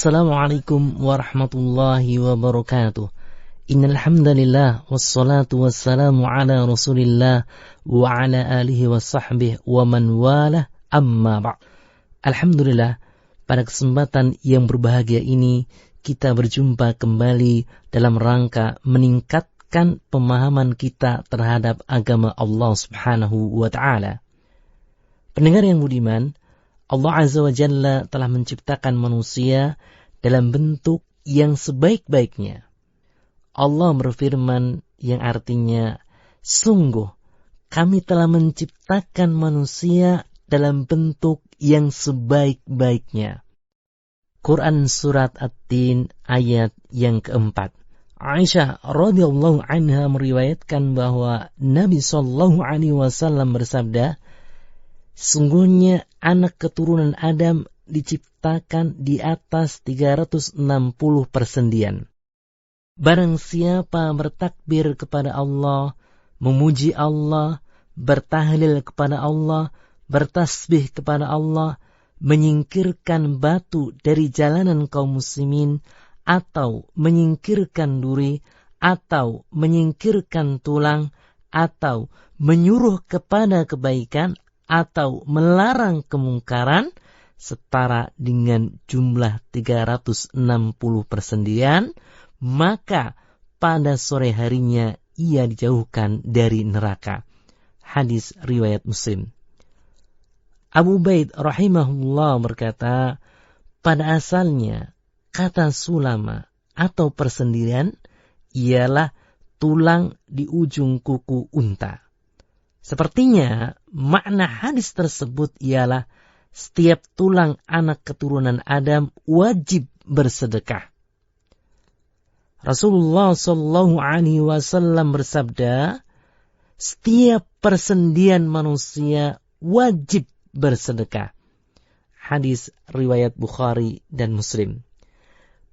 Assalamualaikum warahmatullahi wabarakatuh. Innal hamdalillah wassalatu wassalamu ala Rasulillah wa ala alihi washabbihi wa man walah, amma ba'd. Alhamdulillah, pada kesempatan yang berbahagia ini kita berjumpa kembali dalam rangka meningkatkan pemahaman kita terhadap agama Allah Subhanahu wa taala. Pendengar yang budiman, Allah Azza wa Jalla telah menciptakan manusia dalam bentuk yang sebaik-baiknya. Allah berfirman yang artinya, sungguh kami telah menciptakan manusia dalam bentuk yang sebaik-baiknya. Quran Surat At-Tin ayat yang keempat. Aisyah radhiyallahu anha meriwayatkan bahwa Nabi SAW bersabda, sungguhnya anak keturunan Adam diciptakan di atas 360 persendian. Barang siapa bertakbir kepada Allah, memuji Allah, bertahlil kepada Allah, bertasbih kepada Allah, menyingkirkan batu dari jalanan kaum muslimin, atau menyingkirkan duri, atau menyingkirkan tulang, atau menyuruh kepada kebaikan, atau melarang kemungkaran, setara dengan jumlah 360 persendian, maka pada sore harinya ia dijauhkan dari neraka. Hadis riwayat Muslim. Abu Ubaid rahimahullah berkata, pada asalnya kata sulama atau persendian ialah tulang di ujung kuku unta. Sepertinya makna hadis tersebut ialah setiap tulang anak keturunan Adam wajib bersedekah. Rasulullah SAW bersabda, setiap persendian manusia wajib bersedekah. Hadis riwayat Bukhari dan Muslim.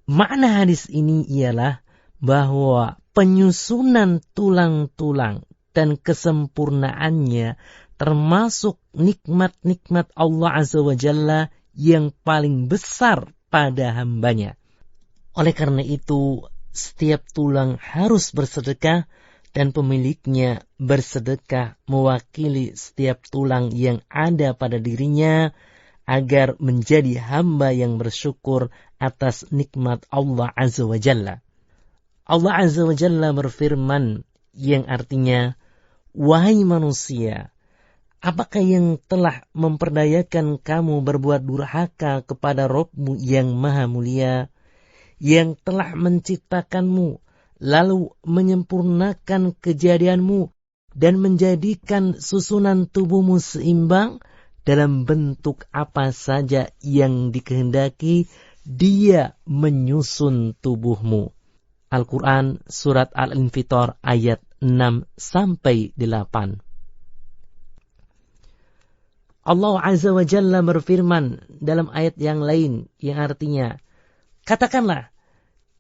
Makna hadis ini ialah bahwa penyusunan tulang-tulang dan kesempurnaannya termasuk nikmat-nikmat Allah Azza wa Jalla yang paling besar pada hambanya. Oleh karena itu, setiap tulang harus bersedekah dan pemiliknya bersedekah mewakili setiap tulang yang ada pada dirinya agar menjadi hamba yang bersyukur atas nikmat Allah Azza wa Jalla. Allah Azza wa Jalla berfirman yang artinya, wahai manusia, apakah yang telah memperdayakan kamu berbuat durhaka kepada Rabb-Mu yang maha mulia, yang telah menciptakanmu, lalu menyempurnakan kejadianmu, dan menjadikan susunan tubuhmu seimbang dalam bentuk apa saja yang dikehendaki, Dia menyusun tubuhmu. Al-Quran Surat Al-Infitor ayat 6-8. Allah Azza wa Jalla berfirman dalam ayat yang lain yang artinya, katakanlah,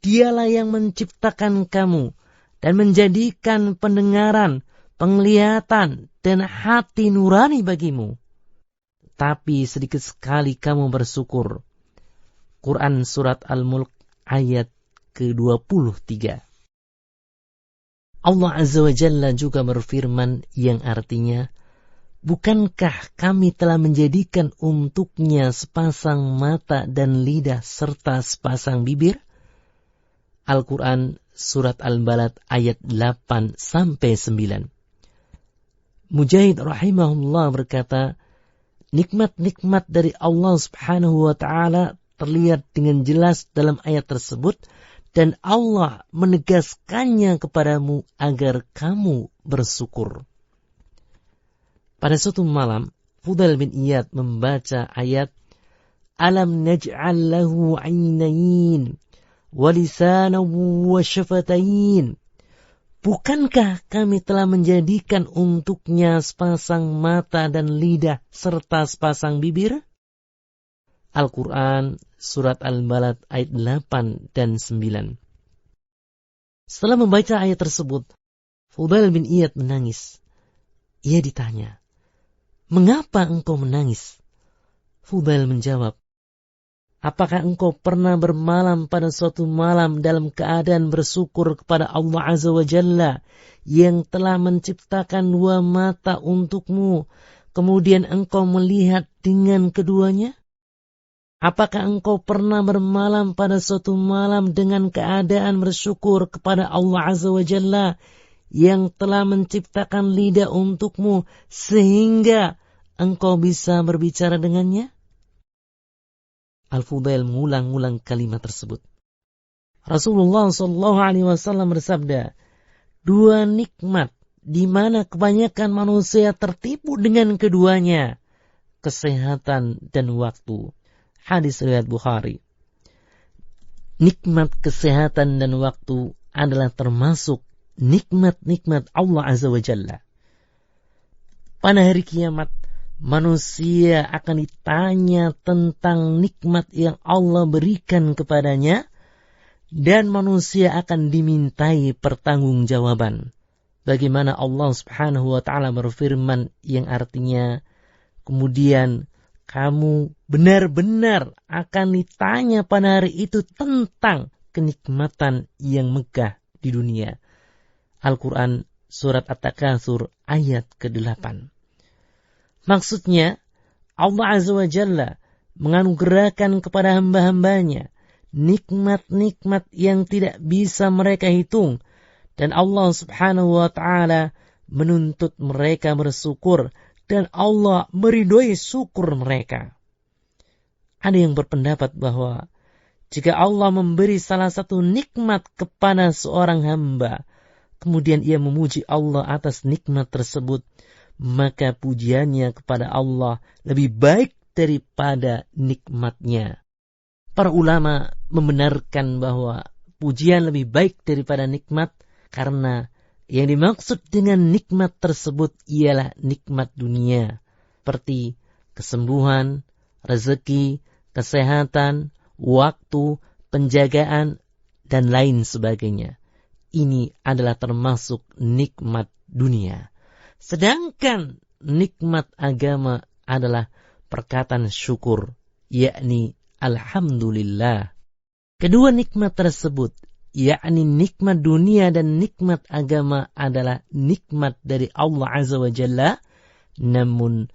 Dialah yang menciptakan kamu dan menjadikan pendengaran, penglihatan, dan hati nurani bagimu. Tapi sedikit sekali kamu bersyukur. Quran Surat Al-Mulk ayat ke-23. Allah Azza wa Jalla juga berfirman yang artinya, bukankah kami telah menjadikan untuknya sepasang mata dan lidah serta sepasang bibir? Al-Quran Surat Al-Balad ayat 8-9. Mujahid rahimahullah berkata, nikmat-nikmat dari Allah Subhanahu wa ta'ala terlihat dengan jelas dalam ayat tersebut, dan Allah menegaskannya kepadamu agar kamu bersyukur. Pada suatu malam, Fudail bin Iyad membaca ayat, Alam naj'al lahu 'ainayn wa lisanan wa syafatain. Bukankah kami telah menjadikan untuknya sepasang mata dan lidah serta sepasang bibir? Al-Quran Surat Al-Balad ayat 8 dan 9. Setelah membaca ayat tersebut, Fudail bin Iyad menangis. Ia ditanya, mengapa engkau menangis? Fudail menjawab, Apakah engkau pernah bermalam pada suatu malam dalam keadaan bersyukur kepada Allah Azza wa Jalla yang telah menciptakan dua mata untukmu, kemudian engkau melihat dengan keduanya? Apakah engkau pernah bermalam pada suatu malam dengan keadaan bersyukur kepada Allah Azza wa Jalla yang telah menciptakan lidah untukmu sehingga engkau bisa berbicara dengannya? Al-Fudail mengulang-ulang kalimat tersebut. Rasulullah SAW bersabda, dua nikmat di mana kebanyakan manusia tertipu dengan keduanya, kesehatan dan waktu. Hadis riwayat Bukhari. Nikmat kesehatan dan waktu adalah termasuk nikmat-nikmat Allah Azza wa Jalla. Pada hari kiamat, manusia akan ditanya tentang nikmat yang Allah berikan kepadanya, dan manusia akan dimintai pertanggungjawaban. Bagaimana Allah Subhanahu wa Ta'ala berfirman yang artinya, kemudian kamu benar-benar akan ditanya pada hari itu tentang kenikmatan yang megah di dunia. Al-Quran Surat At-Takatsur ayat ke-8. Maksudnya, Allah Azza wa Jalla menganugerahkan kepada hamba-hambanya nikmat-nikmat yang tidak bisa mereka hitung, dan Allah Subhanahu wa Ta'ala menuntut mereka bersyukur, dan Allah meridhoi syukur mereka. Ada yang berpendapat bahwa jika Allah memberi salah satu nikmat kepada seorang hamba, kemudian ia memuji Allah atas nikmat tersebut, maka pujiannya kepada Allah lebih baik daripada nikmatnya. Para ulama membenarkan bahwa pujian lebih baik daripada nikmat karena yang dimaksud dengan nikmat tersebut ialah nikmat dunia, seperti kesembuhan, rezeki, kesehatan, waktu, penjagaan, dan lain sebagainya. Ini adalah termasuk nikmat dunia. Sedangkan nikmat agama adalah perkataan syukur, yakni alhamdulillah. Kedua nikmat tersebut, yakni nikmat dunia dan nikmat agama adalah nikmat dari Allah Azza wa Jalla. Namun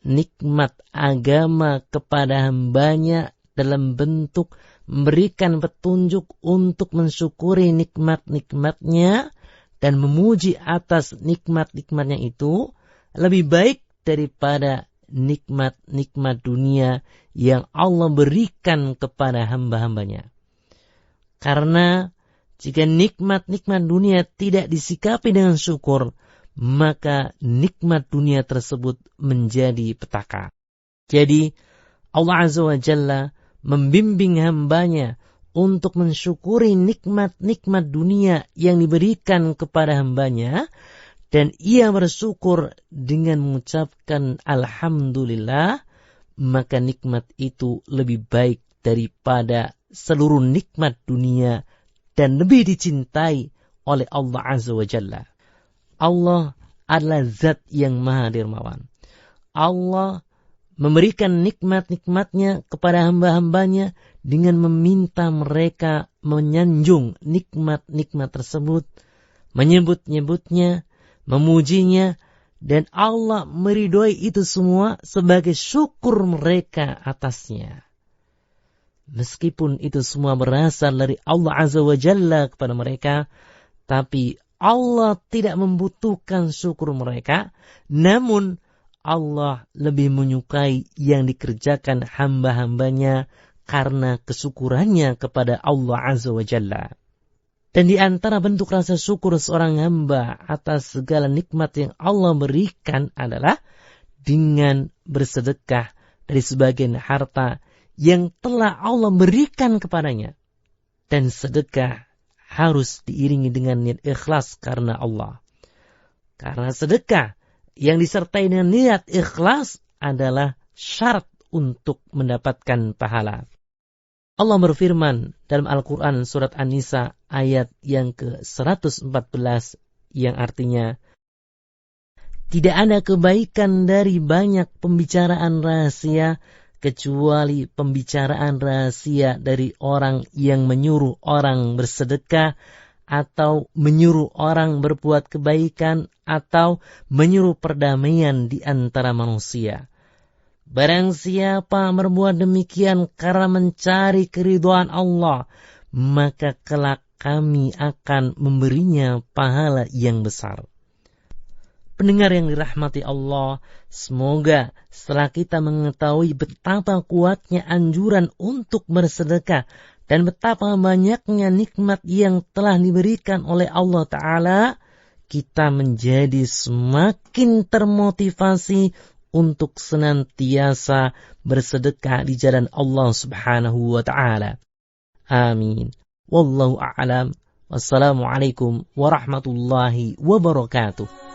nikmat agama kepada hambanya dalam bentuk memberikan petunjuk untuk mensyukuri nikmat-nikmatnya dan memuji atas nikmat-nikmatnya itu lebih baik daripada nikmat-nikmat dunia yang Allah berikan kepada hamba-hambanya. Karena jika nikmat-nikmat dunia tidak disikapi dengan syukur, maka nikmat dunia tersebut menjadi petaka. Jadi Allah Azza wa Jalla membimbing hambanya untuk mensyukuri nikmat-nikmat dunia yang diberikan kepada hambanya, dan ia bersyukur dengan mengucapkan alhamdulillah, maka nikmat itu lebih baik daripada seluruh nikmat dunia dan lebih dicintai oleh Allah Azza wa Jalla. Allah adalah zat yang maha dermawan. Allah memberikan nikmat-nikmatnya kepada hamba-hambanya dengan meminta mereka menyanjung nikmat-nikmat tersebut, menyebut-nyebutnya, memujinya, dan Allah meridhoi itu semua sebagai syukur mereka atasnya. Meskipun itu semua berasal dari Allah Azza wa Jalla kepada mereka, tapi Allah tidak membutuhkan syukur mereka, namun Allah lebih menyukai yang dikerjakan hamba-hambanya karena kesyukurannya kepada Allah Azza wa Jalla. Dan di antara bentuk rasa syukur seorang hamba atas segala nikmat yang Allah berikan adalah dengan bersedekah dari sebagian harta yang telah Allah berikan kepadanya. Dan sedekah harus diiringi dengan niat ikhlas karena Allah. Karena sedekah yang disertai dengan niat ikhlas adalah syarat untuk mendapatkan pahala. Allah berfirman dalam Al-Quran surat An-Nisa ayat yang ke-114 yang artinya, tidak ada kebaikan dari banyak pembicaraan rahasia kecuali pembicaraan rahasia dari orang yang menyuruh orang bersedekah, atau menyuruh orang berbuat kebaikan, atau menyuruh perdamaian di antara manusia. Barang siapa berbuat demikian karena mencari keridhaan Allah, maka kelak kami akan memberinya pahala yang besar. Pendengar yang dirahmati Allah, semoga setelah kita mengetahui betapa kuatnya anjuran untuk bersedekah dan betapa banyaknya nikmat yang telah diberikan oleh Allah Ta'ala, kita menjadi semakin termotivasi untuk senantiasa bersedekah di jalan Allah Subhanahu wa Ta'ala. Amin. Wallahu a'lam. Wassalamualaikum warahmatullahi wabarakatuh.